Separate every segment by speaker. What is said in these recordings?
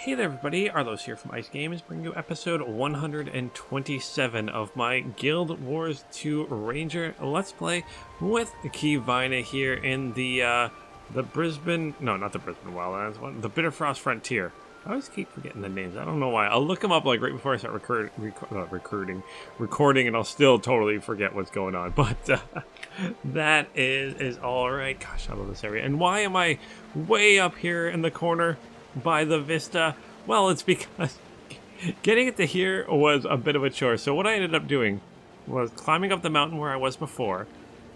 Speaker 1: Hey there everybody, Arlos here from Ice Games, bringing you episode 127 of my Guild Wars 2 Ranger Let's Play with Keyvina here in the Brisbane, no, not the Brisbane Wildlands one, the Bitterfrost Frontier. I always keep forgetting the names, I don't know why. I'll look them up like right before I start recording, and I'll still totally forget what's going on, but that is alright. Gosh, I love this area. And why am I way up here in the corner by the vista? Well, it's because getting it to here was a bit of a chore. So what I ended up doing was climbing up the mountain where I was before,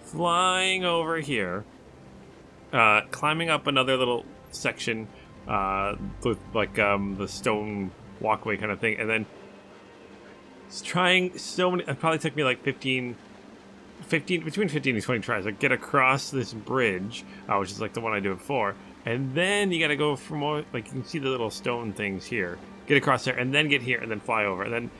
Speaker 1: flying over here, climbing up another little section with like the stone walkway kind of thing, and then trying so many. It probably took me like 15 between 15 and 20 tries. Like get across this bridge, which is like the one I did before. And then you got to go from more, like you can see the little stone things here. Get across there, and then get here, and then fly over, and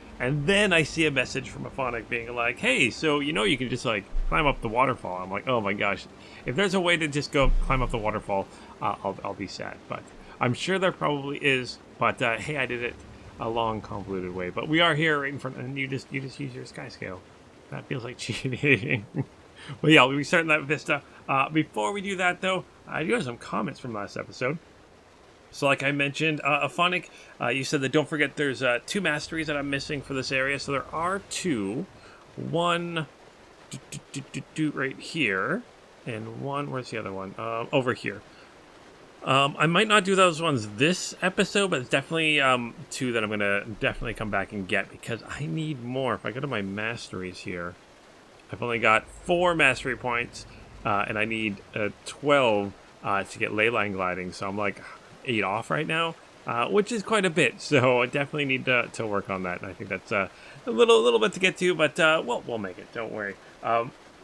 Speaker 1: then I see a message from Aphonic being like, "Hey, so you can just like climb up the waterfall." I'm like, "Oh my gosh, if there's a way to just go climb up the waterfall, I'll be sad." But I'm sure there probably is. But hey, I did it a long, convoluted way. But we are here right in front, and you just use your sky scale. That feels like cheating. Well, yeah, we'll be starting that vista. Before we do that, though, I do have some comments from last episode. So like I mentioned, Aphonic, you said that don't forget there's 2 masteries that I'm missing for this area. So there are 2. One right here, and one, where's the other one? Over here. I might not do those ones this episode, but it's definitely 2 that I'm going to definitely come back and get, because I need more. If I go to my masteries here, I've only got 4 mastery points, and I need 12 to get ley line gliding. So I'm like 8 off right now, which is quite a bit. So I definitely need to work on that. And I think that's a little bit to get to, but we'll make it. Don't worry.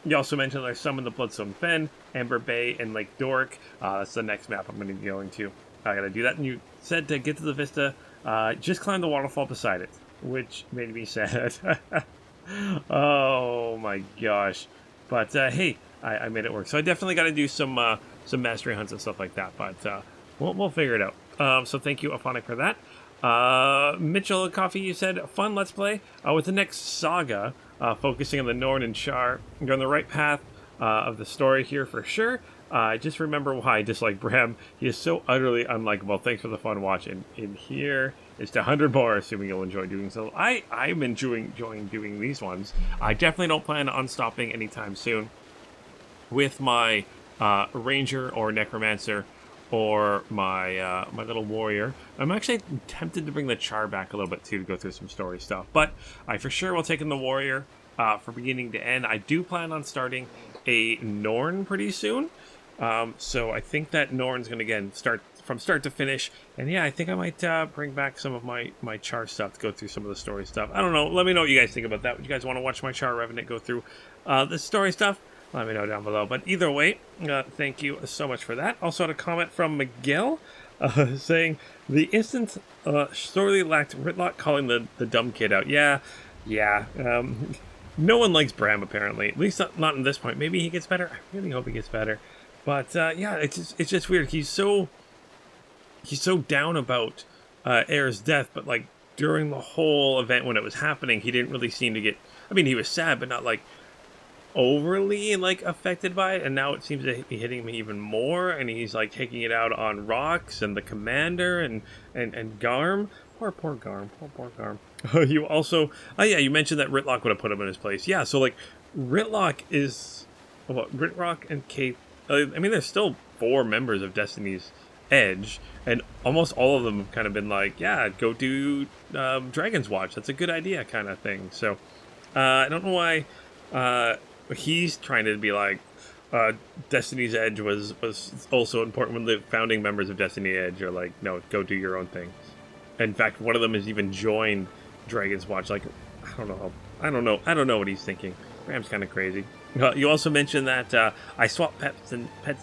Speaker 1: You also mentioned there's some in the Bloodstone Fen, Amber Bay, and Lake Doric. That's the next map I'm going to be going to. I got to do that. And you said to get to the Vista, just climb the waterfall beside it, which made me sad. Oh my gosh. But hey, I made it work. So I definitely got to do some mastery hunts and stuff like that. But we'll figure it out. So thank you, Aphonic, for that. Mitchell Coffee, you said fun Let's Play with the next saga, focusing on the Norn and Char. You're on the right path of the story here for sure. Just remember why I dislike Bram. He is so utterly unlikable. Thanks for the fun watch. And in here is to 100 more, assuming you'll enjoy doing so. I'm enjoying doing these ones. I definitely don't plan on stopping anytime soon with my Ranger or Necromancer or my my little warrior. I'm actually tempted to bring the Char back a little bit too, to go through some story stuff. But I for sure will take in the warrior for beginning to end. I do plan on starting a Norn pretty soon. So I think that Norn's going to, again, start from start to finish. And yeah, I think I might bring back some of my Char stuff to go through some of the story stuff. I don't know. Let me know what you guys think about that. Would you guys want to watch my Char Revenant go through the story stuff? Let me know down below. But either way, thank you so much for that. Also had a comment from Miguel saying, the instance sorely lacked Ritlock calling the dumb kid out. Yeah. No one likes Bram, apparently. At least not in this point. Maybe he gets better. I really hope he gets better. But yeah, it's just weird. He's so down about Air's death, but like during the whole event when it was happening, he didn't really seem to get. I mean, he was sad, but not like overly like affected by it. And now it seems to be hitting me even more. And he's like taking it out on Rox and the commander and Garm. Poor Garm. Poor Garm. You also, yeah, you mentioned that Ritlock would have put him in his place. Yeah, so like Ritlock is Ritrock and Kate. I mean, there's still 4 members of Destiny's Edge, and almost all of them have kind of been like, yeah, go do Dragon's Watch. That's a good idea, kind of thing. So I don't know why he's trying to be like Destiny's Edge was also important when the founding members of Destiny Edge are like, no, go do your own thing. In fact, one of them has even joined Dragon's Watch. Like, I don't know what he's thinking. Bram's kind of crazy. You also mentioned that I swapped pets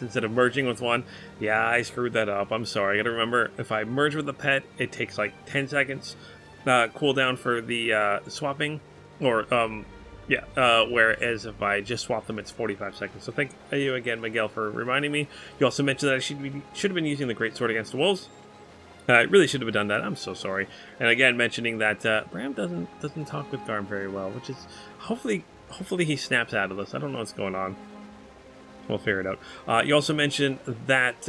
Speaker 1: instead of merging with one. Yeah, I screwed that up. I'm sorry. I gotta remember, if I merge with a pet, it takes like 10 seconds cooldown for the swapping. Or, whereas if I just swap them, it's 45 seconds. So thank you again, Miguel, for reminding me. You also mentioned that I should have been using the Great Sword against the wolves. I really should have done that. I'm so sorry. And again, mentioning that Bram doesn't talk with Garm very well, which is hopefully he snaps out of this. I don't know what's going on. We'll figure it out. You also mentioned that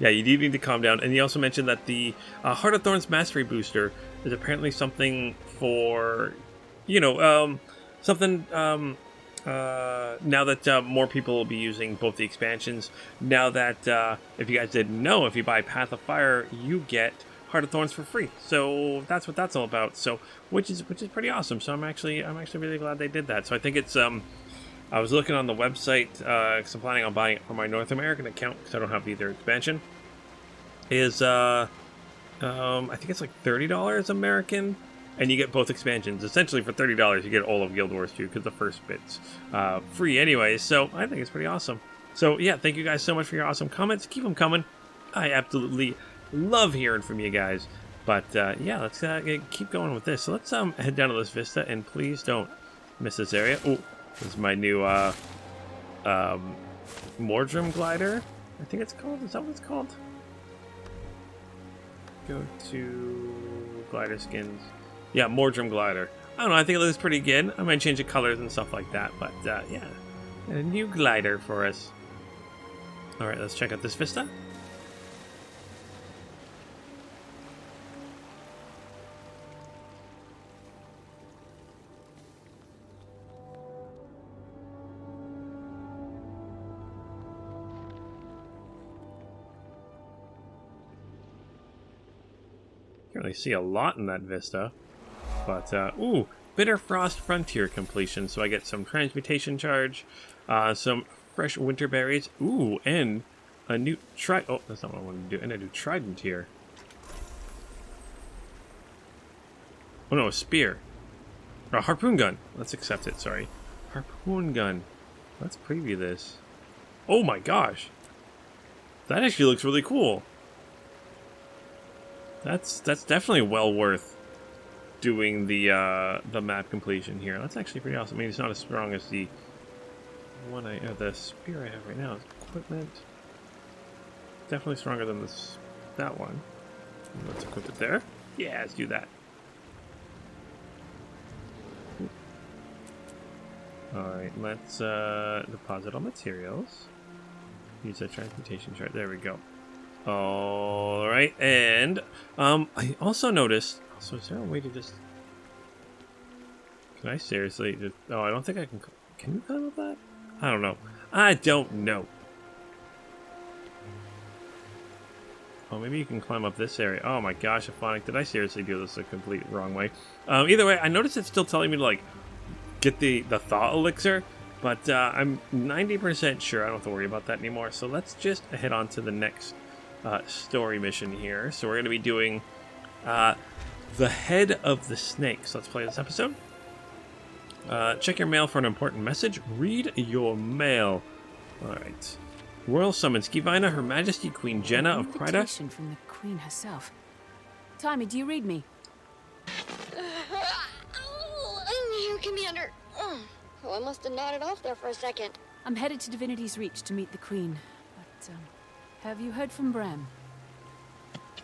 Speaker 1: yeah, you do need to calm down. And you also mentioned that the Heart of Thorns Mastery Booster is apparently something for, you know, something. Now that more people will be using both the expansions, now that if you guys didn't know, if you buy Path of Fire, you get Heart of Thorns for free. So that's what that's all about. So which is pretty awesome. So I'm actually really glad they did that. So I think it's I was looking on the website because I'm planning on buying it for my North American account because I don't have either expansion. Is I think it's like $30 American. And you get both expansions. Essentially, for $30, you get all of Guild Wars 2 because the first bit's free anyway. So I think it's pretty awesome. So yeah, thank you guys so much for your awesome comments. Keep them coming. I absolutely love hearing from you guys. But yeah, let's keep going with this. So let's head down to this vista, and please don't miss this area. Oh, this is my new Mordrum glider. I think it's called. Is that what it's called? Go to glider skins. Yeah, Mordrum glider. I don't know, I think it looks pretty good. I might change the colors and stuff like that, but yeah. A new glider for us. Alright, let's check out this vista. Can't really see a lot in that vista. But, ooh, Bitter Frost Frontier completion. So I get some transmutation charge, some fresh winter berries, ooh, and a new oh, that's not what I wanted to do. And a new trident here. Oh no, a spear. Or a harpoon gun. Let's accept it, sorry. Harpoon gun. Let's preview this. Oh my gosh. That actually looks really cool. That's definitely well worth doing the map completion here. That's actually pretty awesome. I mean, it's not as strong as the one the spear I have right now. It's equipment. Definitely stronger than that one. Let's equip it there. Yeah, let's do that. Alright, let's deposit all materials. Use a transmutation chart. There we go. Alright, and I also noticed. So is there a way to just? Can I seriously just? Oh, I don't think I can. Can you climb up that? I don't know. I don't know. Oh, maybe you can climb up this area. Oh my gosh, Aphonic, did I seriously do this the complete wrong way? Either way, I noticed it's still telling me to like get the Thaw Elixir, but I'm 90% sure I don't have to worry about that anymore. So let's just head on to the next story mission here. So we're going to be doing the Head of the Snakes. Let's play this episode. Check your mail for an important message. Read your mail. Alright. Royal Summons. Givina, Her Majesty Queen Jenna of Kryda.
Speaker 2: Invitation from the Queen herself. Timmy, do you read me?
Speaker 3: I'm here, Commander. Oh, I must have nodded off there for a second.
Speaker 2: I'm headed to Divinity's Reach to meet the Queen. But, have you heard from Bram?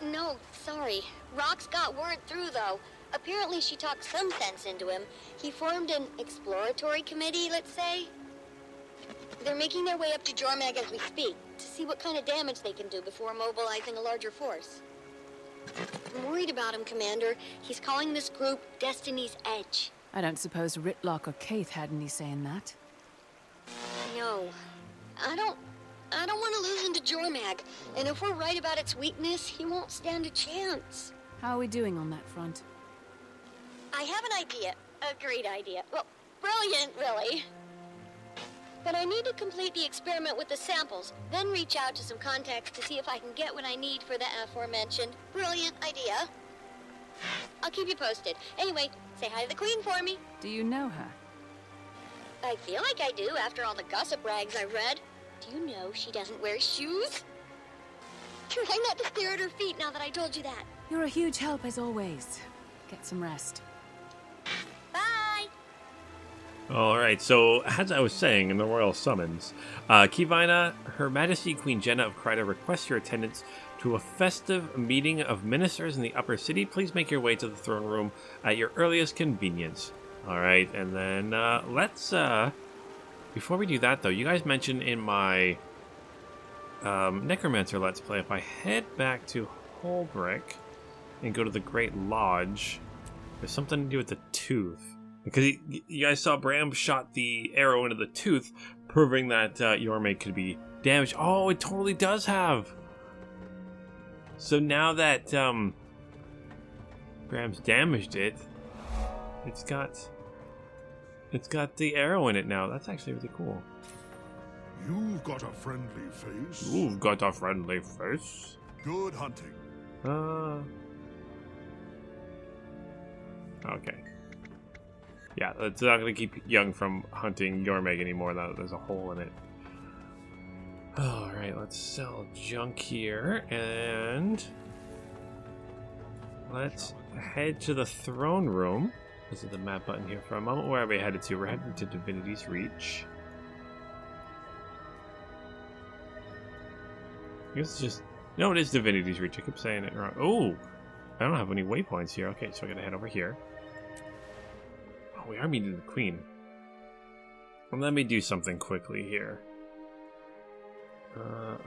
Speaker 3: No, sorry. Rox got word through, though. Apparently she talked some sense into him. He formed an exploratory committee, let's say. They're making their way up to Jormag as we speak, to see what kind of damage they can do before mobilizing a larger force. I'm worried about him, Commander. He's calling this group Destiny's Edge.
Speaker 2: I don't suppose Ritlock or Kaith had any say in that.
Speaker 3: No. I don't want to lose him to Jormag. And if we're right about its weakness, he won't stand a chance.
Speaker 2: How are we doing on that front?
Speaker 3: I have an idea. A great idea. Well, brilliant, really. But I need to complete the experiment with the samples, then reach out to some contacts to see if I can get what I need for the aforementioned brilliant idea. I'll keep you posted. Anyway, say hi to the Queen for me.
Speaker 2: Do you know her?
Speaker 3: I feel like I do after all the gossip rags I read. Do you know she doesn't wear shoes? Try not to stare at her feet now that I told you that.
Speaker 2: You're a huge help as always. Get some rest.
Speaker 3: Bye!
Speaker 1: Alright, so as I was saying in the Royal Summons, Kivina, Her Majesty Queen Jenna of Kryda requests your attendance To a festive meeting of ministers in the upper city, please make your way to the throne room at your earliest convenience. All right, and then let's... Before we do that, though, you guys mentioned in my Necromancer Let's Play, if I head back to Holbrick and go to the Great Lodge, there's something to do with the tooth. Because you guys saw Bram shot the arrow into the tooth, proving that Yorme could be damaged. Oh, it totally does have! So now that Bram's damaged it, it's got the arrow in it now. That's actually really cool.
Speaker 4: You've got a friendly face.
Speaker 1: You've got a friendly face.
Speaker 4: Good hunting.
Speaker 1: Okay. Yeah, it's not going to keep Young from hunting Yormeg anymore. There's a hole in it. Alright, let's sell junk here, and let's head to the throne room. This is the map button here for a moment. Where are we headed to? We're headed to Divinity's Reach. I guess it's just... No, it is Divinity's Reach. I keep saying it wrong. Oh! I don't have any waypoints here. Okay, so I gotta head over here. Oh, we are meeting the Queen. Well, let me do something quickly here.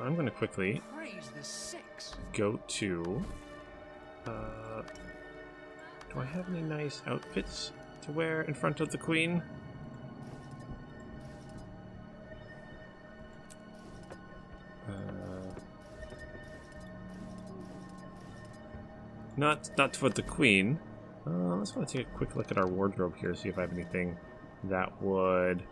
Speaker 1: I'm going to quickly go to... do I have any nice outfits to wear in front of the Queen? Not for the Queen. Let's want to take a quick look at our wardrobe here, see if I have anything that would,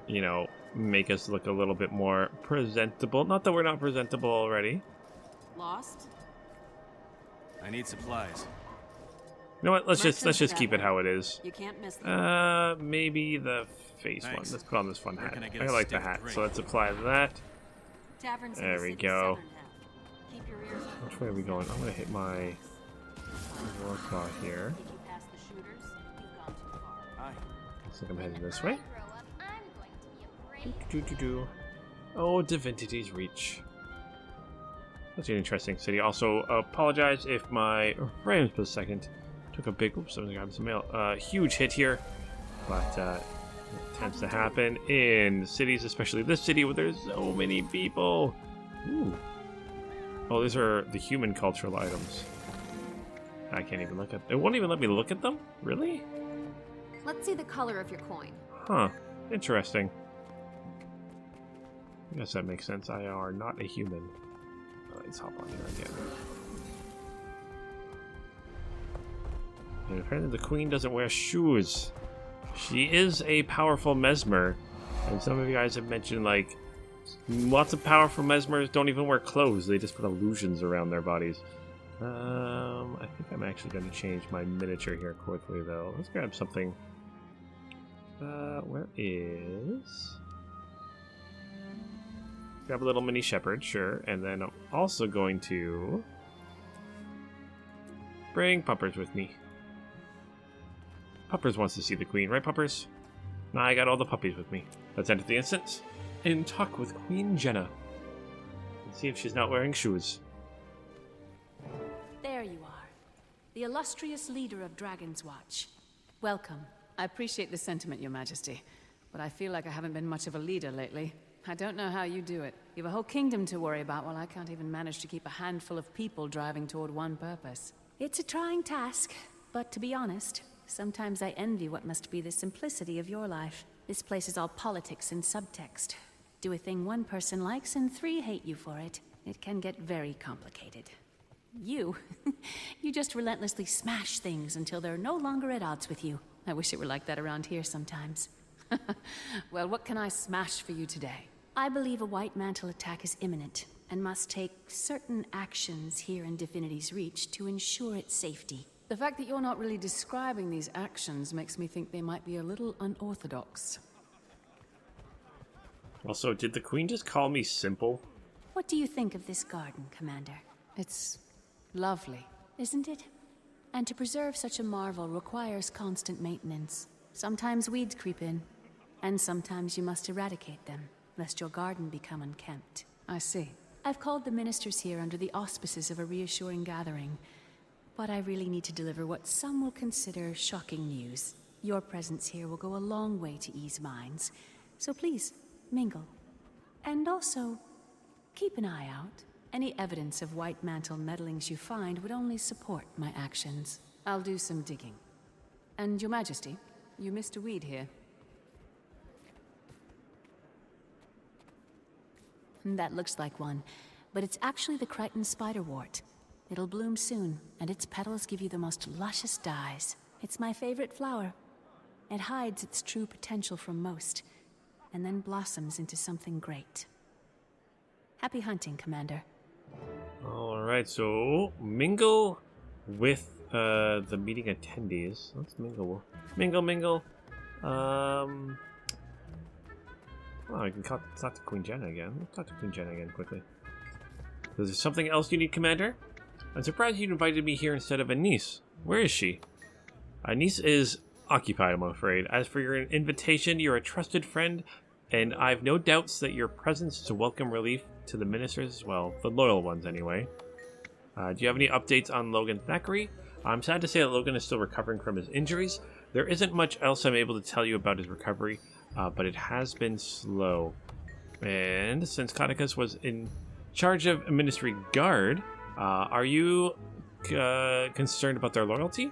Speaker 1: you know, make us look a little bit more presentable. Not that we're not presentable already.
Speaker 2: Lost?
Speaker 5: I need supplies.
Speaker 1: You know what? Let's just keep it how it is.
Speaker 2: You can't miss them.
Speaker 1: Maybe the face
Speaker 5: Thanks.
Speaker 1: one. Let's put on this fun
Speaker 5: Where
Speaker 1: hat.
Speaker 5: can I get
Speaker 1: I
Speaker 5: a
Speaker 1: like the
Speaker 5: stiff
Speaker 1: hat,
Speaker 5: drink?
Speaker 1: so let's apply that.
Speaker 2: Taverns in
Speaker 1: There
Speaker 2: the
Speaker 1: we
Speaker 2: city's
Speaker 1: go.
Speaker 2: southern half. Keep your ears open.
Speaker 1: Which way are we going? I'm gonna hit my war claw here.
Speaker 2: If you pass the shooters, you've gone too far.
Speaker 5: Hi.
Speaker 1: Looks like I'm heading this way.
Speaker 3: Grow up, I'm going to be a brave.
Speaker 1: Oh, Divinity's Reach. That's an interesting city. Also, apologize if my frames per second took a big... Oops, I'm grabbing some mail. Huge hit here. But it tends to happen in cities, especially this city where there's so many people. Ooh. Oh, these are the human cultural items. I can't even look at... It won't even let me look at them? Really?
Speaker 6: Let's see the color of your coin.
Speaker 1: Huh. Interesting. I guess that makes sense. I are not a human. Let's hop on here again. And apparently the Queen doesn't wear shoes. She is a powerful mesmer. And some of you guys have mentioned, like, lots of powerful mesmers don't even wear clothes. They just put illusions around their bodies. I think I'm actually going to change my miniature here quickly, though. Let's grab something. Where is... Grab a little mini shepherd, sure. And then I'm also going to bring Puppers with me. Puppers wants to see the Queen, right, Puppers? Now I got all the puppies with me. Let's enter the instance and talk with Queen Jenna. And see if she's not wearing shoes.
Speaker 2: There you are. The illustrious leader of Dragon's Watch. Welcome.
Speaker 7: I appreciate the sentiment, Your Majesty, but I feel like I haven't been much of a leader lately. I don't know how you do it. You have a whole kingdom to worry about while I can't even manage to keep a handful of people driving toward one purpose.
Speaker 2: It's a trying task, but to be honest, sometimes I envy what must be the simplicity of your life. This place is all politics and subtext. Do a thing one person likes and 3 hate you for it. It can get very complicated. You just relentlessly smash things until they're no longer at odds with you. I wish it were like that around here sometimes.
Speaker 7: Well, what can I smash for you today?
Speaker 2: I believe a White Mantle attack is imminent, and must take certain actions here in Divinity's Reach to ensure its safety.
Speaker 7: The fact that you're not really describing these actions makes me think they might be a little unorthodox.
Speaker 1: Also, did the Queen just call me simple?
Speaker 2: What do you think of this garden, Commander?
Speaker 7: It's lovely.
Speaker 2: Isn't it? And to preserve such a marvel requires constant maintenance. Sometimes weeds creep in, and sometimes you must eradicate them, lest your garden become unkempt.
Speaker 7: I see.
Speaker 2: I've called the ministers here under the auspices of a reassuring gathering, but I really need to deliver what some will consider shocking news. Your presence here will go a long way to ease minds, so please, mingle. And also, keep an eye out. Any evidence of White Mantle meddlings you find would only support my actions.
Speaker 7: I'll do some digging. And Your Majesty, you missed a weed here.
Speaker 2: That looks like one, but it's actually the Crichton spiderwort. It'll bloom soon, and its petals give you the most luscious dyes. It's my favorite flower. It hides its true potential from most, and then blossoms into something great. Happy hunting, Commander.
Speaker 1: Alright, so mingle with the meeting attendees. Let's mingle. Mingle. Oh, I can talk to Queen Jenna again. Let's talk to Queen Jenna again quickly. Is there something else you need, Commander? I'm surprised you invited me here instead of Anise. Where is she? Anise is occupied, I'm afraid. As for your invitation, you're a trusted friend, and I've no doubts that your presence is a welcome relief to the ministers as well. The loyal ones, anyway. Do you have any updates on Logan Thackeray? I'm sad to say that Logan is still recovering from his injuries. There isn't much else I'm able to tell you about his recovery, but it has been slow. And since Coticus was in charge of a ministry guard, are you concerned about their loyalty?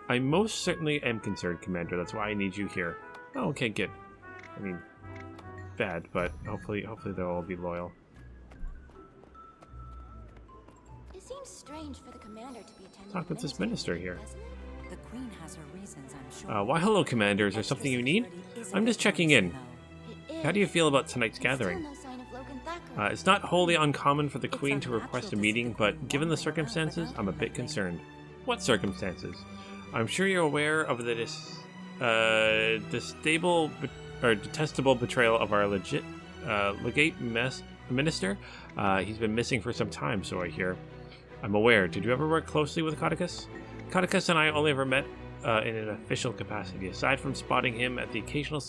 Speaker 1: I most certainly am concerned, Commander. That's why I need you here. Oh, okay, good. I mean, bad, but hopefully they'll all be loyal.
Speaker 3: It seems strange for the commander to be attending.
Speaker 1: Talk with this minister here.
Speaker 8: The Queen has her reasons, I'm sure.
Speaker 1: Why, hello, Commander. Is there something you need? I'm just checking in. How do you feel about tonight's gathering? It's not wholly uncommon for the Queen to request a meeting, but given the circumstances, I'm a bit concerned. What circumstances? I'm sure you're aware of the detestable betrayal of our legate minister. He's been missing for some time, so I hear. I'm aware. Did you ever work closely with Coticus? Coticus and I only ever met in an official capacity. Aside from spotting him at the occasional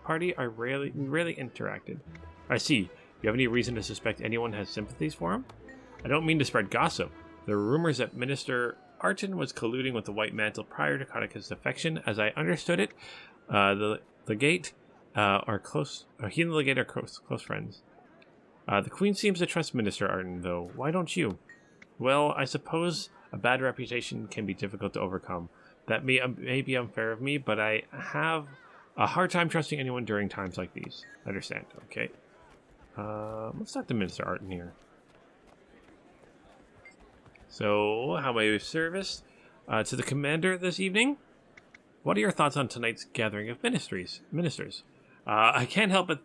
Speaker 1: party, we rarely interacted. I see. Do you have any reason to suspect anyone has sympathies for him? I don't mean to spread gossip. There are rumors that Minister Arton was colluding with the White Mantle prior to Coticus' defection. As I understood it, the legate he and the legate are close friends. The Queen seems to trust Minister Arton, though. Why don't you? Well, I suppose a bad reputation can be difficult to overcome. That may be unfair of me, but I have a hard time trusting anyone during times like these. Understand, okay? Let's talk to Minister Arton here. So, how may I be service to the commander this evening? What are your thoughts on tonight's gathering of ministers? I can't help but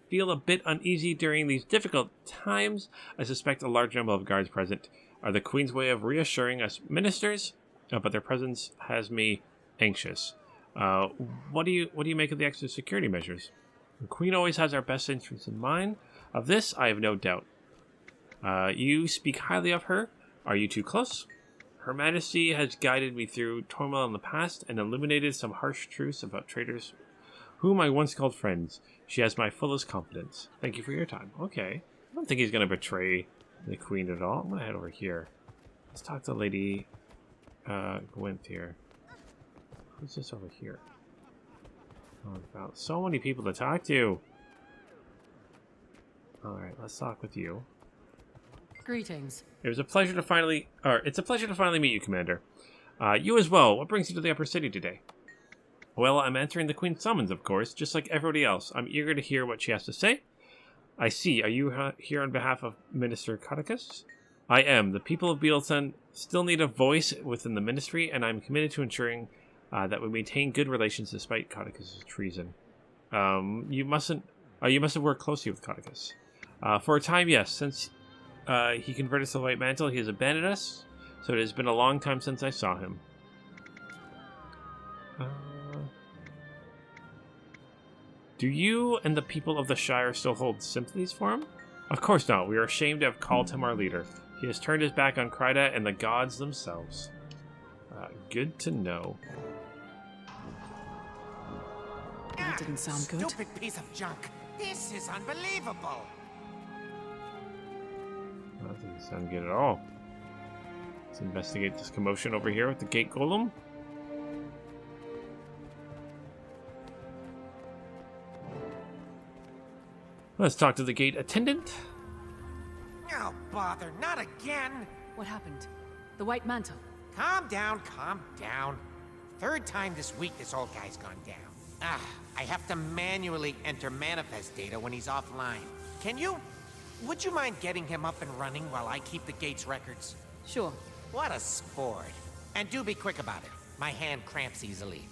Speaker 1: feel a bit uneasy during these difficult times. I suspect a large number of guards present are the Queen's way of reassuring us ministers, but their presence has me anxious. What do you make of the extra security measures? The Queen always has our best interests in mind. Of this, I have no doubt. You speak highly of her. Are you too close? Her Majesty has guided me through turmoil in the past and illuminated some harsh truths about traitors whom I once called friends. She has my fullest confidence. Thank you for your time. Okay. I don't think he's going to betray the Queen at all. I'm going to head over here. Let's talk to Lady Gwent here. Who's this over here? Oh, about so many people to talk to. Alright, let's talk with you.
Speaker 7: Greetings.
Speaker 1: It's a pleasure to finally meet you, Commander. You as well. What brings you to the Upper City today? Well, I'm answering the Queen's summons, of course, just like everybody else. I'm eager to hear what she has to say. I see. Are you here on behalf of Minister Coticus? I am. The people of Beetleton still need a voice within the ministry, and I'm committed to ensuring that we maintain good relations despite Coticus' treason. You must have worked closely with Coticus. For a time, yes. Since he converted to the White Mantle, he has abandoned us, so it has been a long time since I saw him. Do you and the people of the Shire still hold sympathies for him? Of course not. We are ashamed to have called him our leader. He has turned his back on Kryda and the gods themselves. Good to know.
Speaker 7: That didn't sound good.
Speaker 9: Stupid piece of junk. This is unbelievable.
Speaker 1: That doesn't sound good at all. Let's investigate this commotion over here with the gate golem. Let's talk to the gate attendant.
Speaker 9: Oh, bother, not again!
Speaker 7: What happened? The White Mantle.
Speaker 9: Calm down, calm down. Third time this week this old guy's gone down. I have to manually enter manifest data when he's offline. Would you mind getting him up and running while I keep the gate's records?
Speaker 7: Sure.
Speaker 9: What a sport. And do be quick about it. My hand cramps easily.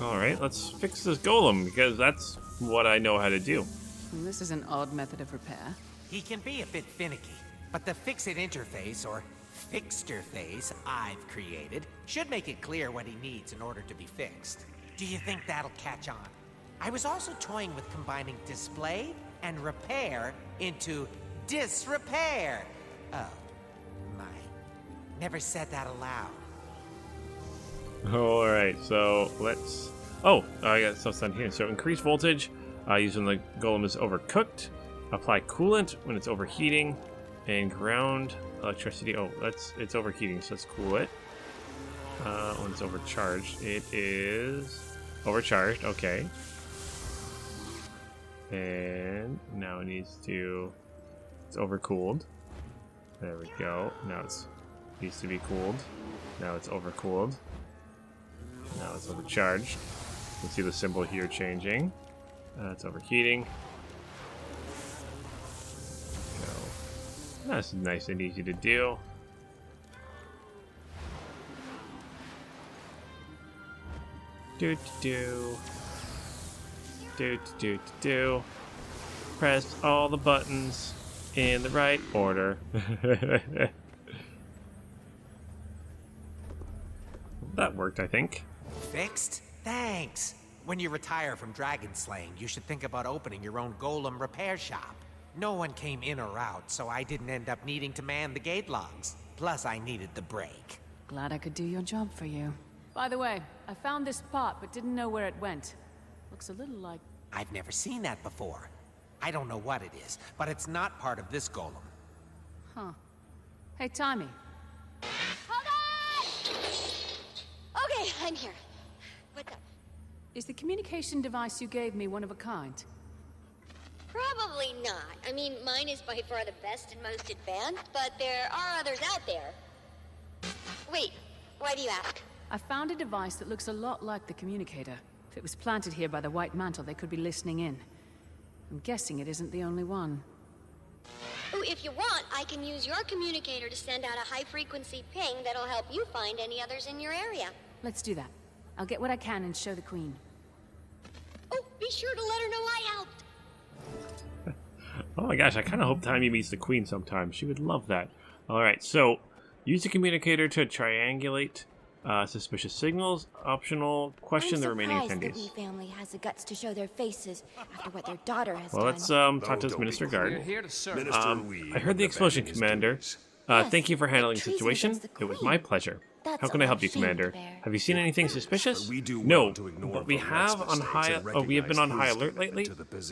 Speaker 1: Alright, let's fix this golem, because that's what I know how to do.
Speaker 7: This is an odd method of repair.
Speaker 9: He can be a bit finicky, but the fix-it interface, or fixter face, I've created should make it clear what he needs in order to be fixed. Do you think that'll catch on? I was also toying with combining display and repair into disrepair. Oh, my. Never said that aloud.
Speaker 1: Alright, so let's... Oh, I got stuff done here. So increase voltage using the golem is overcooked. Apply coolant when it's overheating. And ground electricity. Oh, it's overheating, so let's cool it. When it's overcharged. It is overcharged, okay. And now it needs to... It's overcooled. There we go. Now it needs to be cooled. Now it's overcooled. Now it's overcharged. You can see the symbol here changing. It's overheating. Go. That's nice and easy to do. Do. Press all the buttons in the right order. That worked, I think.
Speaker 9: Fixed? Thanks. When you retire from dragon slaying, you should think about opening your own golem repair shop. No one came in or out, so I didn't end up needing to man the gate logs. Plus, I needed the break.
Speaker 7: Glad I could do your job for you. By the way, I found this part, but didn't know where it went. Looks a little like...
Speaker 9: I've never seen that before. I don't know what it is, but it's not part of this golem.
Speaker 7: Huh. Hey, Tommy.
Speaker 3: Hold on! Okay, I'm here. What's up?
Speaker 7: Is the communication device you gave me one of a kind?
Speaker 3: Probably not. I mean, mine is by far the best and most advanced, but there are others out there. Wait, why do you ask?
Speaker 7: I found a device that looks a lot like the communicator. If it was planted here by the White Mantle, they could be listening in. I'm guessing it isn't the only one.
Speaker 3: Oh, if you want, I can use your communicator to send out a high-frequency ping that'll help you find any others in your area.
Speaker 7: Let's do that. I'll get what I can and show the Queen.
Speaker 3: Oh, be sure to let her know I helped.
Speaker 1: Oh my gosh, I kind of hope Tommy meets the Queen sometime. She would love that. Alright, so use the communicator to triangulate suspicious signals. Optional. Question the remaining attendees.
Speaker 10: The Wee family has the guts to show their faces after what their daughter has
Speaker 1: well,
Speaker 10: done.
Speaker 1: let's talk to this Minister Guard. I heard the explosion, Commander. Thank you for handling the situation. It was my pleasure. How can I help you, Commander? Have you seen anything suspicious? No, but we have on high. We have been on high alert lately.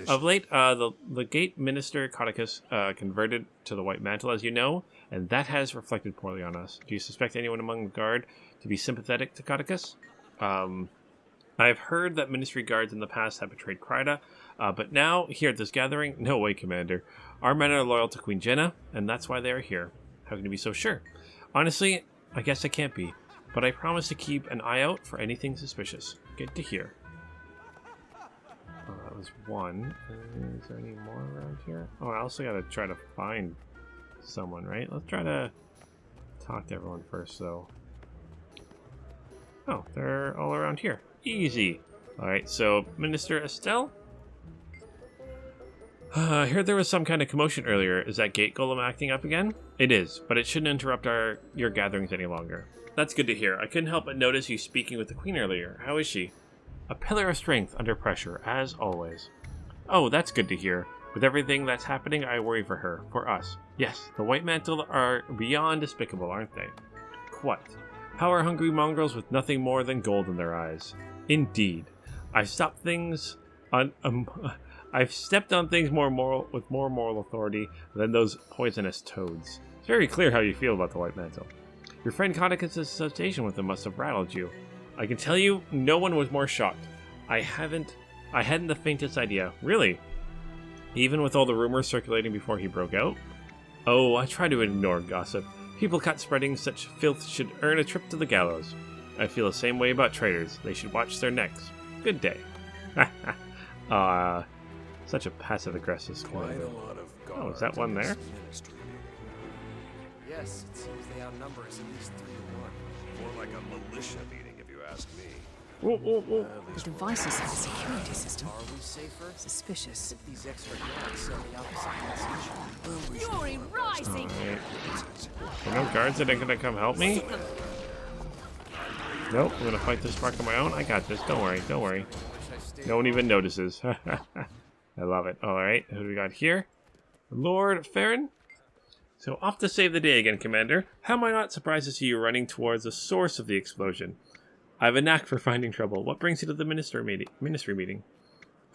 Speaker 1: Of late, the Gate Minister Codicus converted to the White Mantle, as you know, and that has reflected poorly on us. Do you suspect anyone among the Guard to be sympathetic to Codicus? I've heard that Ministry Guards in the past have betrayed Kryda, but now, here at this gathering, no way, Commander. Our men are loyal to Queen Jenna, and that's why they are here. How can you be so sure? Honestly, I guess I can't be, but I promise to keep an eye out for anything suspicious. Good to hear. That was one. Is there any more around here? Oh, I also gotta try to find someone, right? Let's try to talk to everyone first, though. Oh, they're all around here. Easy. Alright, so Minister Estelle? I heard there was some kind of commotion earlier. Is that gate golem acting up again? It is, but it shouldn't interrupt your gatherings any longer. That's good to hear. I couldn't help but notice you speaking with the Queen earlier. How is she? A pillar of strength under pressure, as always. Oh, that's good to hear. With everything that's happening, I worry for her. For us. Yes, the White Mantle are beyond despicable, aren't they? Quite. Power-hungry mongrels with nothing more than gold in their eyes. Indeed. I stopped things I've stepped on things with more moral authority than those poisonous toads. It's very clear how you feel about the White Mantle. Your friend Conicus' association with them must have rattled you. I can tell you, no one was more shocked. I hadn't the faintest idea. Really? Even with all the rumors circulating before he broke out? Oh, I try to ignore gossip. People caught spreading such filth should earn a trip to the gallows. I feel the same way about traitors. They should watch their necks. Good day. Such a passive-aggressive squad. Oh, is that one there?
Speaker 5: Yes, it seems they outnumber us at least 3-1.
Speaker 4: More like a militia meeting, if you ask me.
Speaker 7: The devices have a security system.
Speaker 5: Are we safer?
Speaker 7: Suspicious.
Speaker 5: These extra guards send the opposite message.
Speaker 2: Fury rising!
Speaker 1: Are no guards that are gonna come help me? Nope, I'm gonna fight this spark on my own. I got this. Don't worry, don't worry. No one even notices. I love it. Alright, who do we got here? Lord Farron? So off to save the day again, Commander. How am I not surprised to see you running towards the source of the explosion? I have a knack for finding trouble. What brings you to the ministry meeting?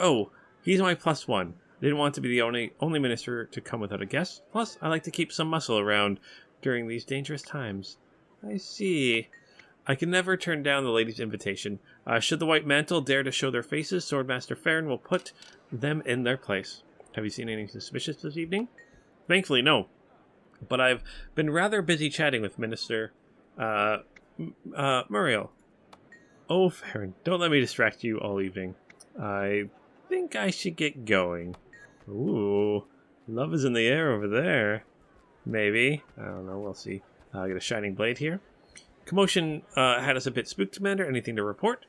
Speaker 1: Oh, he's my +1. I didn't want to be the only minister to come without a guest. Plus, I like to keep some muscle around during these dangerous times. I see. I can never turn down the lady's invitation. Should the White Mantle dare to show their faces, Swordmaster Farron will put them in their place. Have you seen anything suspicious this evening? Thankfully, no. But I've been rather busy chatting with Minister Muriel. Oh, Farron, don't let me distract you all evening. I think I should get going. Ooh, love is in the air over there. Maybe. I don't know, we'll see. I got a shining blade here. Commotion had us a bit spooked, Commander. Anything to report?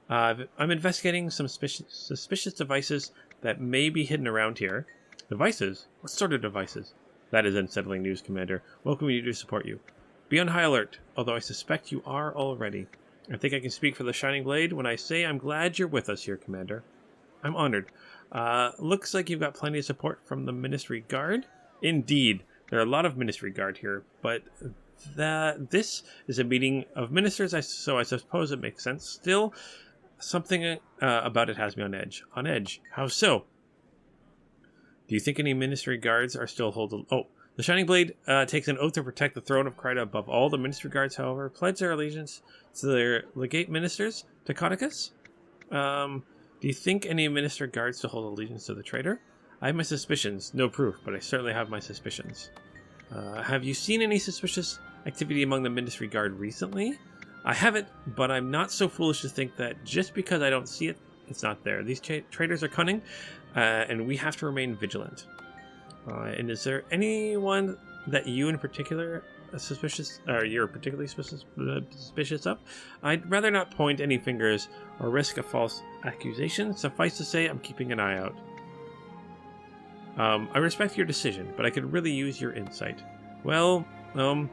Speaker 1: I'm investigating some suspicious devices that may be hidden around here. Devices? What sort of devices? That is unsettling news, Commander. Welcome you to support you. Be on high alert, although I suspect you are already. I think I can speak for the Shining Blade when I say I'm glad you're with us here, Commander. I'm honored. Looks like you've got plenty of support from the Ministry Guard. Indeed, there are a lot of Ministry Guard here, but this is a meeting of ministers, so I suppose it makes sense. Still, something about it has me on edge. On edge? How so? Do you think any Ministry Guards are still holding... Oh, the Shining Blade takes an oath to protect the throne of Kryta above all. The Ministry Guards, however, pledge their allegiance to their legate ministers, to Conicus. Do you think any Ministry Guards still hold allegiance to the traitor? I have my suspicions. No proof, but I certainly have my suspicions. Have you seen any suspicious activity among the Ministry Guard recently? I haven't, but I'm not so foolish to think that just because I don't see it, it's not there. These traitors are cunning, and we have to remain vigilant. And is there anyone that you in particular you're particularly suspicious of? I'd rather not point any fingers or risk a false accusation. Suffice to say, I'm keeping an eye out. I respect your decision, but I could really use your insight. Well, I'm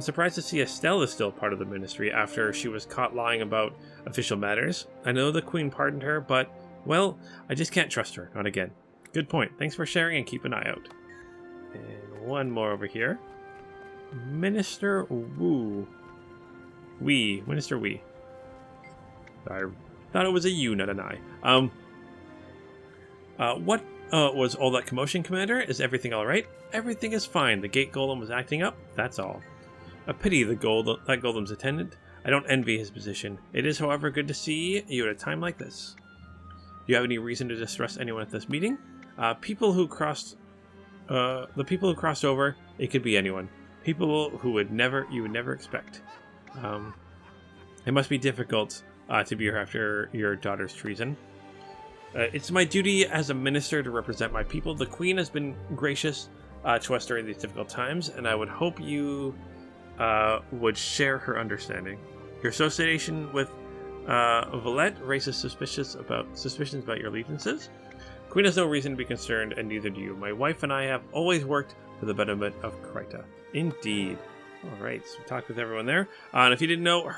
Speaker 1: surprised to see Estelle is still part of the ministry after she was caught lying about official matters. I know the Queen pardoned her, but, well, I just can't trust her. Not again. Good point. Thanks for sharing and keep an eye out. And one more over here. Minister Wu. Minister Wee. I thought it was a you, not an I. What was all that commotion, Commander? Is everything alright? Everything is fine. The gate golem was acting up. That's all. A pity that golem's attendant. I don't envy his position. It is, however, good to see you at a time like this. Do you have any reason to distrust anyone at this meeting? The people who crossed over, it could be anyone. People who you would never expect. It must be difficult to be here after your daughter's treason. It's my duty as a minister to represent my people. The Queen has been gracious to us during these difficult times, and I would hope you would share her understanding. Your association with Valette raises suspicions about your allegiances. Queen has no reason to be concerned, and neither do you. My wife and I have always worked for the betterment of Kryta. Indeed. Alright, so we talked with everyone there. And if you didn't know,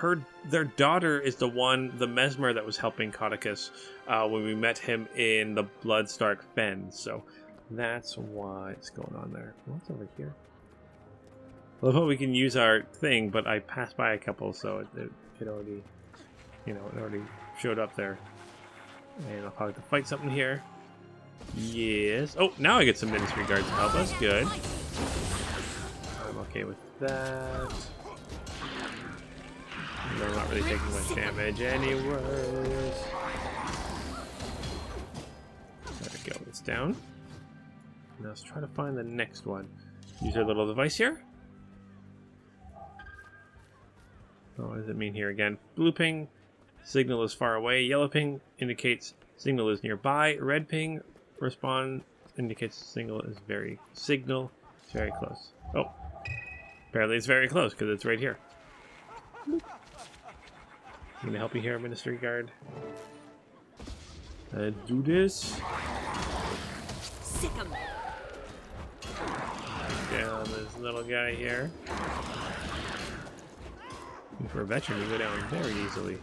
Speaker 1: their daughter is the mesmer that was helping Conicus when we met him in the Bloodstark Fen. So that's what's going on there. What's over here? I love how we can use our thing, but I passed by a couple, so it already, it already showed up there. And I'll probably have to fight something here. Yes. Oh, now I get some ministry guards to help us. Good. I'm okay with that. I'm not really taking much damage anyways. There we go. It's down. Now let's try to find the next one. Use our little device here. Oh, what does it mean here again? Blue ping, signal is far away. Yellow ping indicates signal is nearby. Red ping, respond indicates signal is very close. Oh, apparently it's very close because it's right here. I'm gonna help you here, Ministry Guard. Do this.
Speaker 8: Sick 'em.
Speaker 1: Down this little guy here. For a veteran, you go down very easily.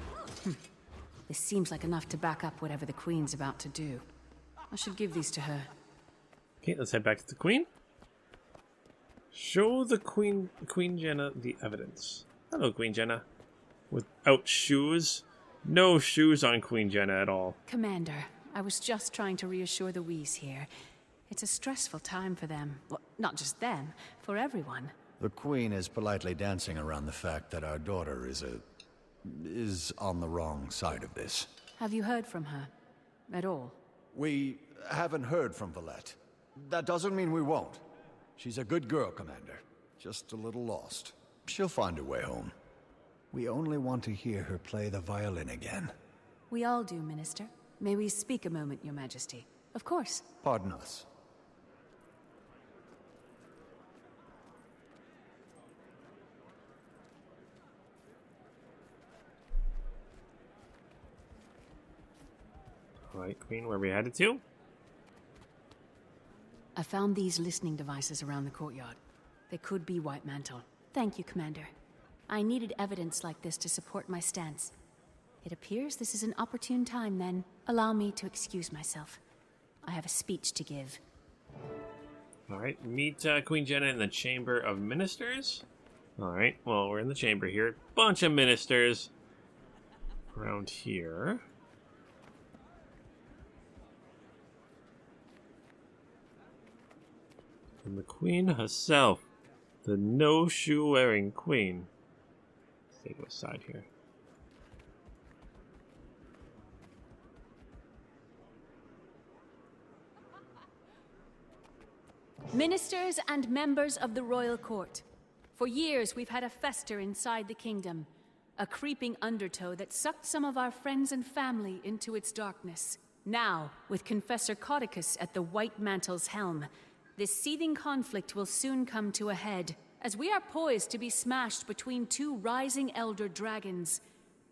Speaker 7: This seems like enough to back up whatever the Queen's about to do. I should give these to her.
Speaker 1: Okay, let's head back to the Queen. Show the Queen Jenna the evidence. Hello, Queen Jenna. Without shoes? No shoes on Queen Jenna at all.
Speaker 7: Commander, I was just trying to reassure the Wheeze here. It's a stressful time for them. Well, not just them, for everyone.
Speaker 11: The Queen is politely dancing around the fact that our daughter is on the wrong side of this.
Speaker 7: Have you heard from her? At all?
Speaker 11: We haven't heard from Valette. That doesn't mean we won't. She's a good girl, Commander. Just a little lost. She'll find her way home. We only want to hear her play the violin again.
Speaker 7: We all do, Minister. May we speak a moment, Your Majesty? Of course.
Speaker 11: Pardon us.
Speaker 1: Alright, Queen, where are we headed to?
Speaker 7: I found these listening devices around the courtyard. They could be White Mantle.
Speaker 2: Thank you, Commander. I needed evidence like this to support my stance. It appears this is an opportune time, then. Allow me to excuse myself. I have a speech to give.
Speaker 1: Alright, meet Queen Jenna in the Chamber of Ministers. Alright, well, we're in the chamber here. Bunch of ministers around here. And the Queen herself. The no-shoe-wearing Queen. Let's take a side here.
Speaker 2: Ministers and members of the royal court. For years, we've had a fester inside the kingdom. A creeping undertow that sucked some of our friends and family into its darkness. Now, with Confessor Caudicus at the White Mantle's helm, this seething conflict will soon come to a head, as we are poised to be smashed between two rising elder dragons.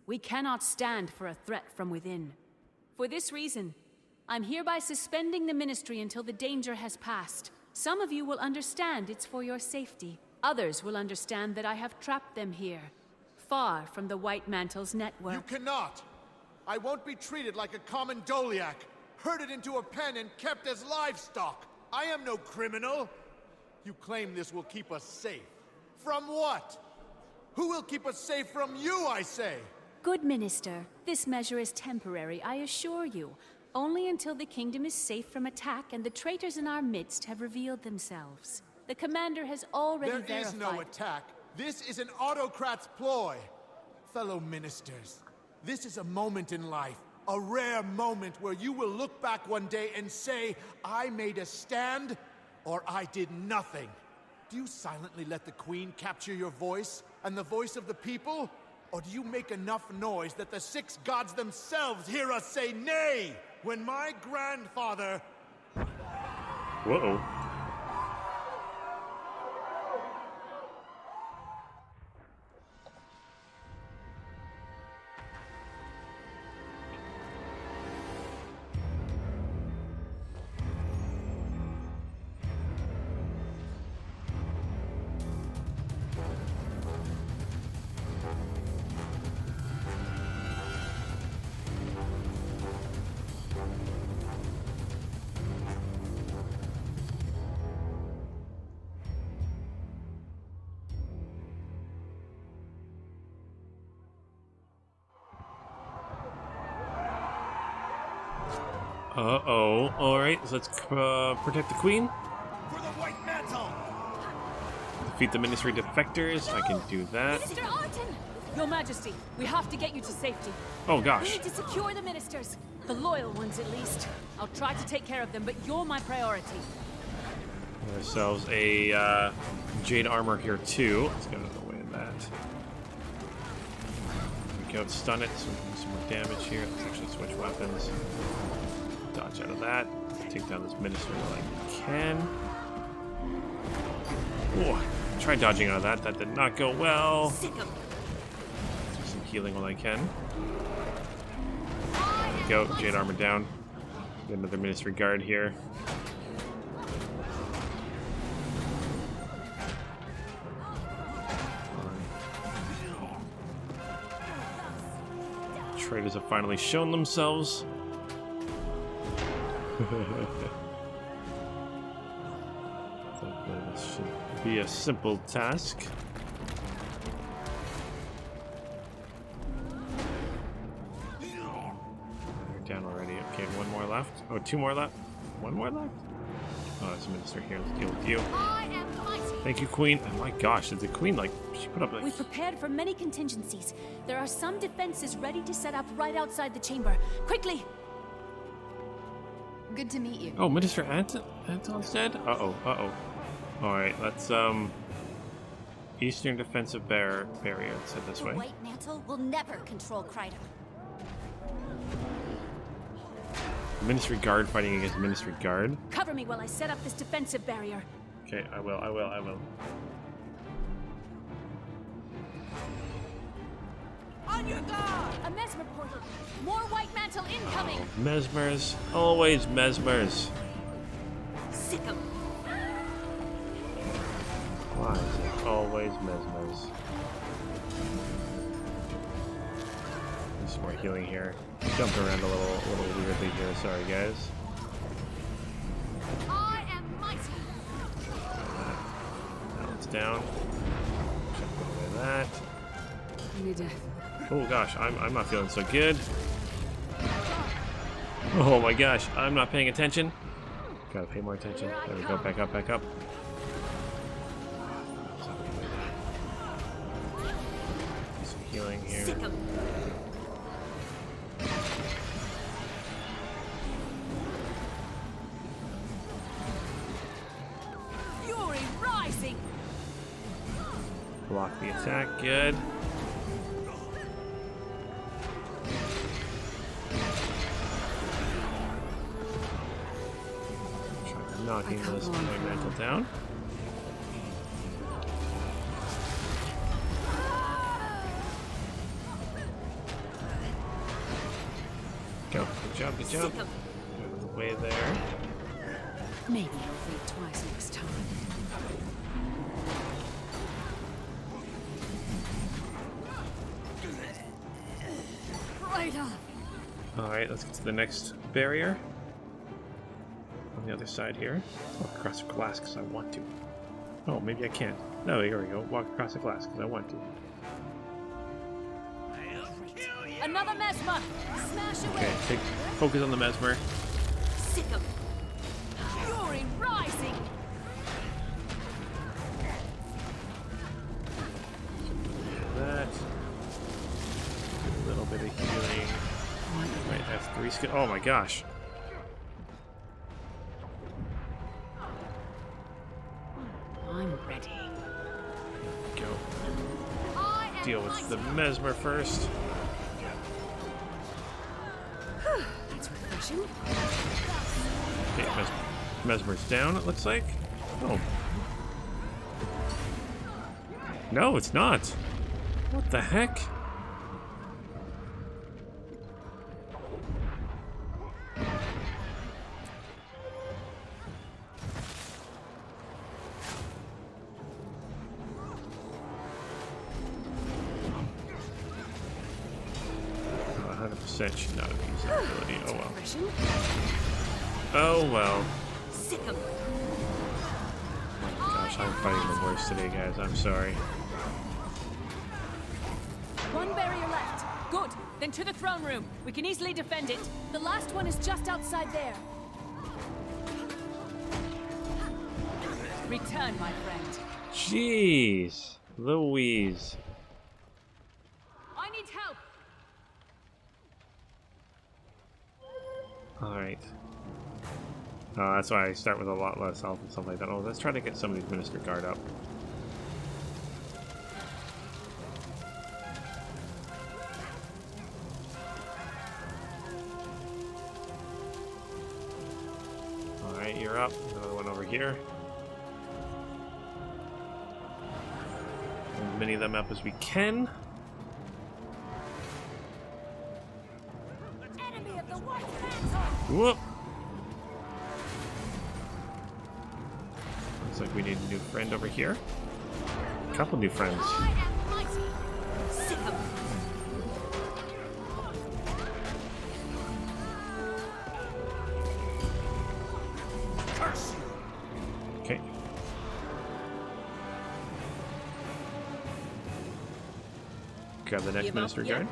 Speaker 2: We cannot stand for a threat from within. For this reason, I'm hereby suspending the ministry until the danger has passed. Some of you will understand it's for your safety. Others will understand that I have trapped them here, far from the White Mantle's network.
Speaker 12: You cannot! I won't be treated like a common Doliac, herded into a pen and kept as livestock. I am no criminal. You claim this will keep us safe. From what? Who will keep us safe from you, I say?
Speaker 2: Good Minister, this measure is temporary, I assure you. Only until the kingdom is safe from attack and the traitors in our midst have revealed themselves. The commander has already verified—
Speaker 12: There is no attack. This is an autocrat's ploy. Fellow ministers, this is a moment in life. A rare moment where you will look back one day and say, I made a stand, or I did nothing. Do you silently let the Queen capture your voice, and the voice of the people? Or do you make enough noise that the six gods themselves hear us say nay, when my grandfather—
Speaker 1: Whoa. Uh-oh. Alright, so let's protect the queen.
Speaker 5: For the White Mantle!
Speaker 1: Defeat the Ministry defectors. I can do that.
Speaker 2: Minister Arton!
Speaker 7: Your Majesty, we have to get you to safety.
Speaker 1: Oh,
Speaker 2: We
Speaker 1: gosh.
Speaker 2: need to secure the ministers.
Speaker 7: The loyal ones, at least. I'll try to take care of them, but you're my priority.
Speaker 1: Get ourselves a jade armor here, too. Let's get out of the way of that. There we go. Stun it, so we can do some more damage here. Let's actually switch weapons. Dodge out of that. Take down this minister while I can. Whoa. Try dodging out of that. That did not go well.
Speaker 8: Sick 'em.
Speaker 1: Do some healing while I can. There we go. Jade armor down. Get another ministry guard here. Traders have finally shown themselves. This should be a simple task. They're down already. Okay, one more left. Oh, two more left. One more left? Oh, there's a minister here. Let's deal with you. Thank you, Queen. Oh my gosh, did the Queen, like, she put up like...
Speaker 2: We've prepared for many contingencies. There are some defenses ready to set up right outside the chamber. Quickly!
Speaker 6: Good to meet you.
Speaker 1: Oh, Minister Anton's dead? Uh-oh, uh-oh. Alright, let's, Eastern Defensive Barrier. Let's head this
Speaker 10: The
Speaker 1: way.
Speaker 10: White Mantle will never control Kryta.
Speaker 1: Ministry Guard fighting against Ministry Guard.
Speaker 2: Cover me while I set up this defensive barrier.
Speaker 1: Okay, I will.
Speaker 2: On your guard! A mesmer portal. More White Mantle incoming.
Speaker 1: Oh, mesmers. Always mesmers.
Speaker 8: Sick 'em.
Speaker 1: Why is it always mesmers? Do some more healing here. Jumped around a little weirdly here. Sorry, guys.
Speaker 2: I am mighty.
Speaker 1: That one's down. Check away that.
Speaker 7: You need to...
Speaker 1: Oh gosh, I'm not feeling so good. Oh my gosh, I'm not paying attention. Gotta pay more attention. There we go. Back up, back up. Some healing here.
Speaker 8: Sick 'em.
Speaker 2: Fury rising.
Speaker 1: Block the attack. Good. Try knocking this White Mantle down. Go. Good job, good job.
Speaker 8: Sick 'em.
Speaker 1: Out of the way there.
Speaker 7: Maybe I'll think twice next time.
Speaker 2: Right on.
Speaker 1: Alright, let's get to the next barrier. On the other side here. Walk across the glass because I want to. Oh, maybe I can't. No, here we go. Walk across the glass because I want to.
Speaker 2: Another mesmer. Smash away.
Speaker 1: Okay, focus on the mesmer.
Speaker 8: Sick 'em.
Speaker 2: Fury rising.
Speaker 1: That. A little bit of healing. Might have 3 skill. Oh my gosh.
Speaker 7: I'm ready.
Speaker 1: Go. Deal with the mesmer first.
Speaker 2: That's refreshing.
Speaker 1: Okay, mesmer's down, it looks like. Oh. No, it's not. What the heck? Should not have used that ability. Oh well. Oh well.
Speaker 8: Sick 'em.
Speaker 1: Gosh, I'm fighting the worst today, guys. I'm sorry.
Speaker 2: One barrier left.
Speaker 7: Good. Then to the throne room. We can easily defend it.
Speaker 2: The last one is just outside there.
Speaker 7: Return, my friend.
Speaker 1: Jeez. Louise.
Speaker 7: I need help.
Speaker 1: Alright. That's why I start with a lot less health and stuff like that. Oh, let's try to get somebody's Minister Guard up. Alright, you're up. Another one over here. As many of them up as we can.
Speaker 8: Enemy of the White Mantle!
Speaker 1: Whoop! Looks like we need a new friend over here. A couple new friends.
Speaker 8: I am mighty. Sick 'em.
Speaker 12: Curse you!
Speaker 1: Okay. Grab the next
Speaker 8: Give up
Speaker 1: Minister
Speaker 8: yet?
Speaker 1: Guard.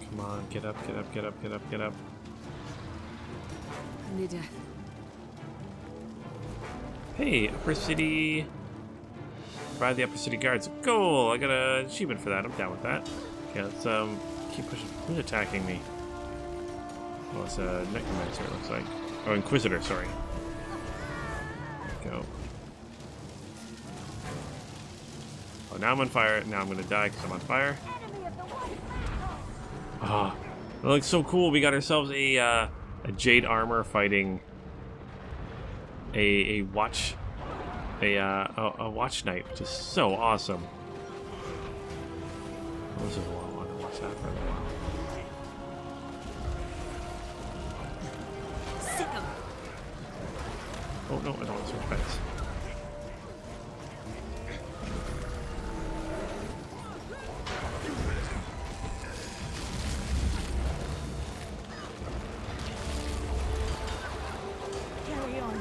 Speaker 1: Come on, get up, get up, get up, get up, get up.
Speaker 7: I need to...
Speaker 1: Hey, Upper City. Provide the Upper City Guards. Goal! I got an achievement for that. I'm down with that. Okay, let's keep pushing. Who's attacking me? Oh, it's a Necromancer, it looks like. Oh, Inquisitor, sorry. Go. Oh, now I'm on fire. Now I'm gonna die because I'm on fire. Ah, it looks so cool. We got ourselves a Jade Armor fighting a watch knight, which is so awesome. This is a while. I want to watch that for a while.
Speaker 8: Sick 'em.
Speaker 1: Oh no, I don't want to switch beds.
Speaker 8: Carry on.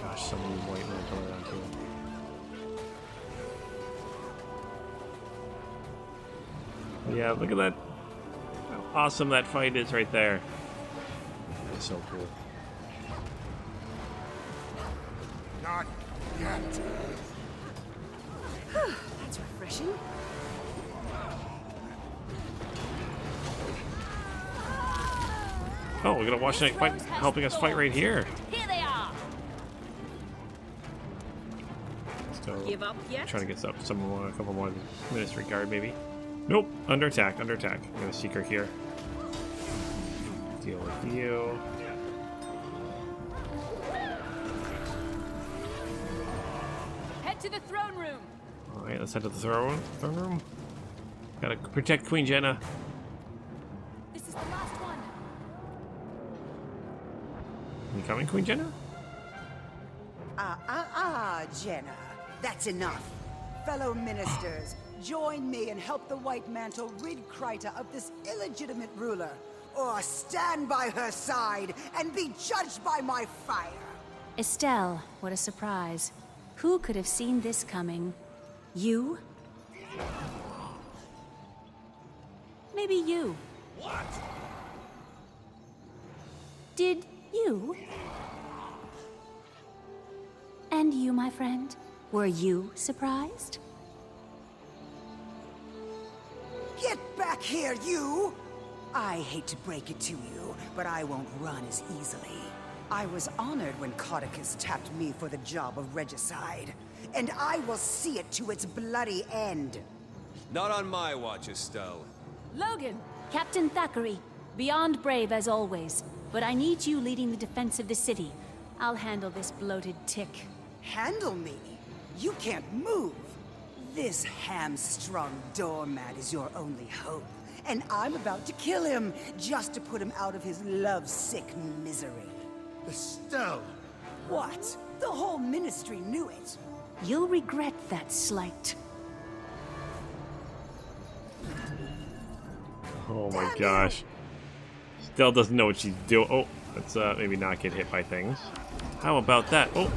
Speaker 1: Gosh, some of these white men coming around too. Yeah, look at that. How awesome that fight is right there. It's so cool.
Speaker 12: Not yet.
Speaker 7: That's refreshing.
Speaker 1: Oh, we're gonna watch Knight fight, helping us fight right here.
Speaker 8: Here they are.
Speaker 1: Let's go.
Speaker 8: Give up yet?
Speaker 1: Trying to get up some more, a couple more Ministry Guard, maybe. Nope, under attack, under attack. I'm gonna seek her here. Deal with you.
Speaker 7: Head to the throne room.
Speaker 1: All right, let's head to the throne room. Gotta protect Queen Jenna.
Speaker 2: This is the last one.
Speaker 1: You coming, Queen Jenna?
Speaker 13: Jenna. That's enough. Fellow ministers, join me and help the White Mantle rid Kryta of this illegitimate ruler. Or stand by her side and be judged by my fire.
Speaker 2: Estelle, what a surprise. Who could have seen this coming? You? Maybe you.
Speaker 12: What?
Speaker 2: Did you? And you, my friend? Were you surprised?
Speaker 13: Get back here, you! I hate to break it to you, but I won't run as easily. I was honored when Caudicus tapped me for the job of regicide, and I will see it to its bloody end.
Speaker 14: Not on my watch, Estelle.
Speaker 2: Logan! Captain Thackeray, beyond brave as always, but I need you leading the defense of the city. I'll handle this bloated tick.
Speaker 13: Handle me? You can't move. This hamstrung doormat is your only hope, and I'm about to kill him just to put him out of his lovesick misery.
Speaker 12: Estelle!
Speaker 13: What? The whole ministry knew it.
Speaker 2: You'll regret that slight.
Speaker 1: Oh my gosh. Still doesn't know what she's doing. Oh, let's maybe not get hit by things. How about that? Oh.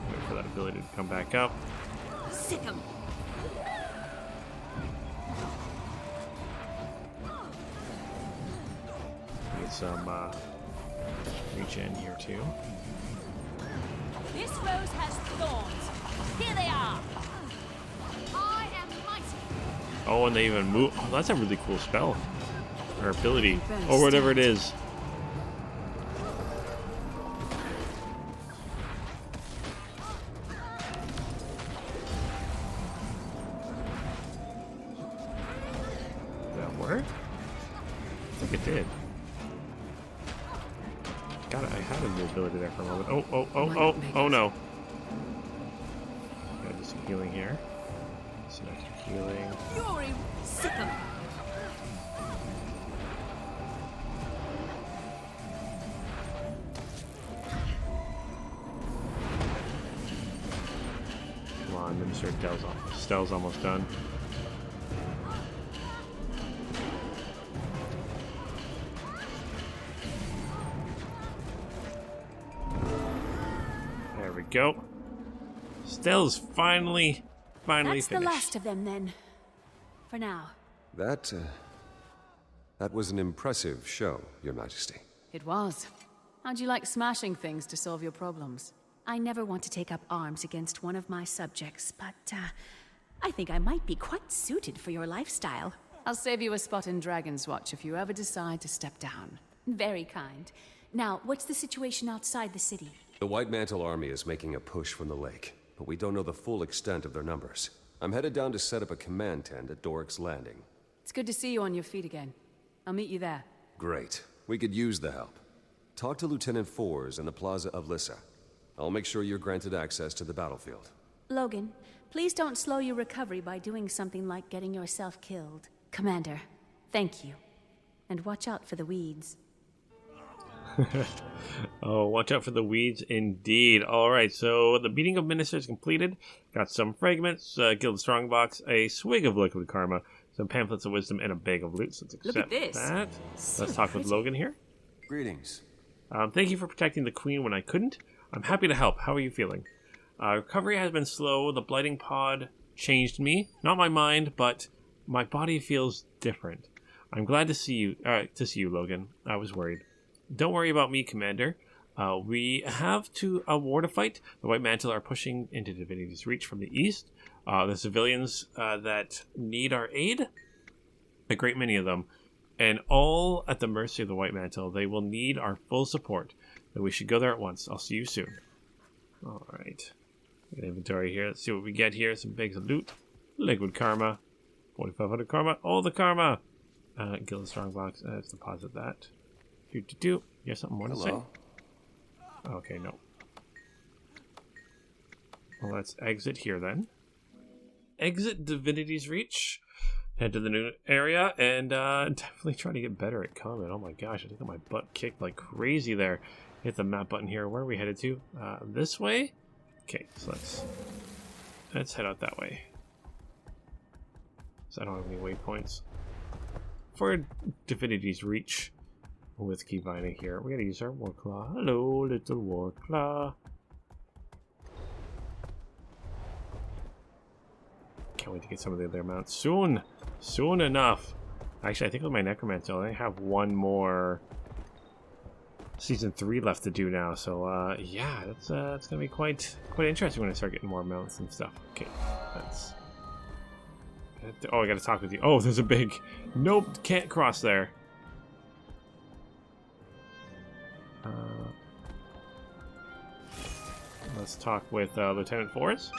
Speaker 1: Wait for that ability to come back up.
Speaker 8: Sick 'em.
Speaker 1: Need some regen here too.
Speaker 8: This rose has thorns. Here they are. I am mighty.
Speaker 1: Oh, and they even move. Oh, that's a really cool spell. Or ability. Or whatever it is. Did that work? I think it did. Got it. I had a new ability there for a moment. Oh no. Gotta do some healing here. Some extra healing.
Speaker 8: Fury, sick 'em.
Speaker 1: Come on, Minister Stell's almost done. There we go. Stell's finally
Speaker 2: That's
Speaker 1: finished.
Speaker 2: the last of them, then. For now.
Speaker 14: That was an impressive show, Your Majesty.
Speaker 7: It was. How'd you like smashing things to solve your problems?
Speaker 2: I never want to take up arms against one of my subjects, but I think I might be quite suited for your lifestyle.
Speaker 7: I'll save you a spot in Dragon's Watch if you ever decide to step down.
Speaker 2: Very kind. Now, what's the situation outside the city?
Speaker 14: The White Mantle Army is making a push from the lake, but we don't know the full extent of their numbers. I'm headed down to set up a command tent at Doric's Landing.
Speaker 7: It's good to see you on your feet again. I'll meet you there.
Speaker 14: Great. We could use the help. Talk to Lieutenant Fours in the Plaza of Lissa. I'll make sure you're granted access to the battlefield.
Speaker 2: Logan, please don't slow your recovery by doing something like getting yourself killed. Commander, thank you. And watch out for the weeds.
Speaker 1: Oh, watch out for the weeds indeed. Alright, so the beating of ministers completed. Got some fragments, Guild Strongbox, a swig of liquid karma, some pamphlets of wisdom, and a bag of loot. So let's accept
Speaker 7: Look at this.
Speaker 1: that.
Speaker 2: So
Speaker 1: Let's talk with
Speaker 2: pretty.
Speaker 1: Logan here.
Speaker 14: Greetings.
Speaker 1: Thank you for protecting the queen when I couldn't. I'm happy to help. How are you feeling? Recovery has been slow. The blighting pod changed me. Not my mind, but my body feels different. I'm glad to see you, Logan. I was worried. Don't worry about me, Commander. We have to award a fight. The White Mantle are pushing into Divinity's Reach from the east. The civilians that need our aid, a great many of them, and all at the mercy of the White Mantle. They will need our full support. And we should go there at once. I'll see you soon. All right. Inventory here. Let's see what we get here. Some bags of loot. Liquid karma. 4,500 karma. All the karma. Guild Strongbox. Let's deposit that. You have something more to say? Okay, no. Well, let's exit here then. Exit Divinity's Reach. Head to the new area and definitely try to get better at combat. Oh my gosh, I think my butt kicked like crazy there. Hit the map button here. Where are we headed to? This way? Okay, so let's head out that way. So I don't have any waypoints. For Divinity's Reach with Keyvina here, we gotta use our Warclaw. Hello, little Warclaw. Can't wait to get some of the other mounts soon. Soon enough. Actually, I think with my Necromancer, I have one more Season 3 left to do now. So, yeah, that's gonna be quite interesting when I start getting more mounts and stuff. Okay, that's... Oh, I gotta talk with you. Oh, there's a big... Nope, can't cross there. Let's talk with Lieutenant Forrest.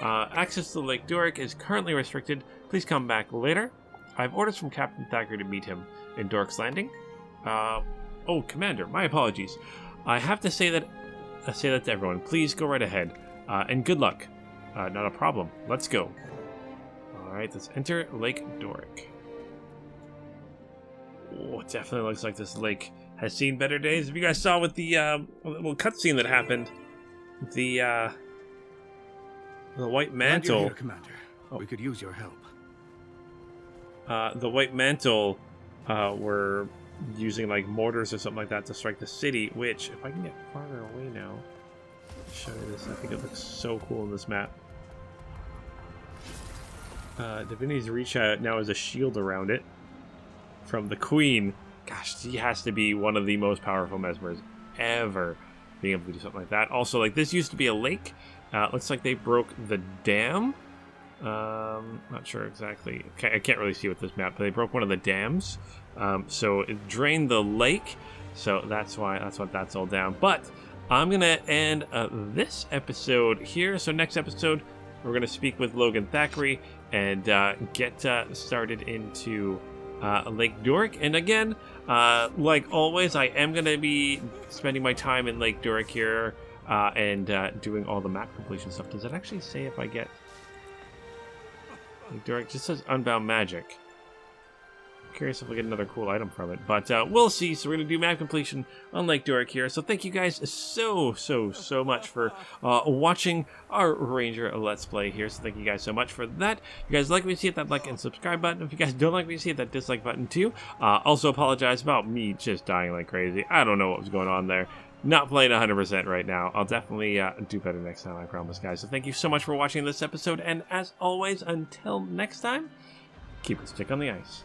Speaker 1: Access to Lake Doric is currently restricted. Please come back later. I have orders from Captain Thacker to meet him in Doric's Landing. Oh, Commander, my apologies. I have to say that to everyone. Please go right ahead. And good luck. Not a problem. Let's go. Alright, let's enter Lake Doric. Oh, it definitely looks like this lake has seen better days. If you guys saw with the little cutscene that happened, the White Mantle.
Speaker 15: Glad you're here, Commander. We could use your help.
Speaker 1: the White Mantle were using like mortars or something like that to strike the city, which, if I can get farther away now, I'll show you this. I think it looks so cool in this map. Divinity's Reach now has a shield around it from the Queen. Gosh, she has to be one of the most powerful mesmers ever, being able to do something like that. Also, like, this used to be a lake. Looks like they broke the dam. Not sure exactly. I can't really see with this map, but they broke one of the dams. So it drained the lake. So that's what that's all down. But I'm gonna end this episode here. So next episode, we're gonna speak with Logan Thackeray and get started into Lake Doric. And again, like always, I am gonna be spending my time in Lake Doric here and doing all the map completion stuff. Does it actually say if I get Lake Doric? Just says Unbound Magic. Curious if we'll get another cool item from it, but we'll see. So we're gonna do map completion on Lake Doric here. So thank you guys so much for watching our Ranger Let's Play here. So thank you guys so much for that. If you guys like me to see it, that like and subscribe button. If you guys don't like me to see it, that dislike button too. Also apologize about me just dying like crazy. I don't know what was going on there. Not playing 100% right now. I'll definitely do better next time, I promise, guys. So thank you so much for watching this episode, and as always, until next time, keep it stick on the ice.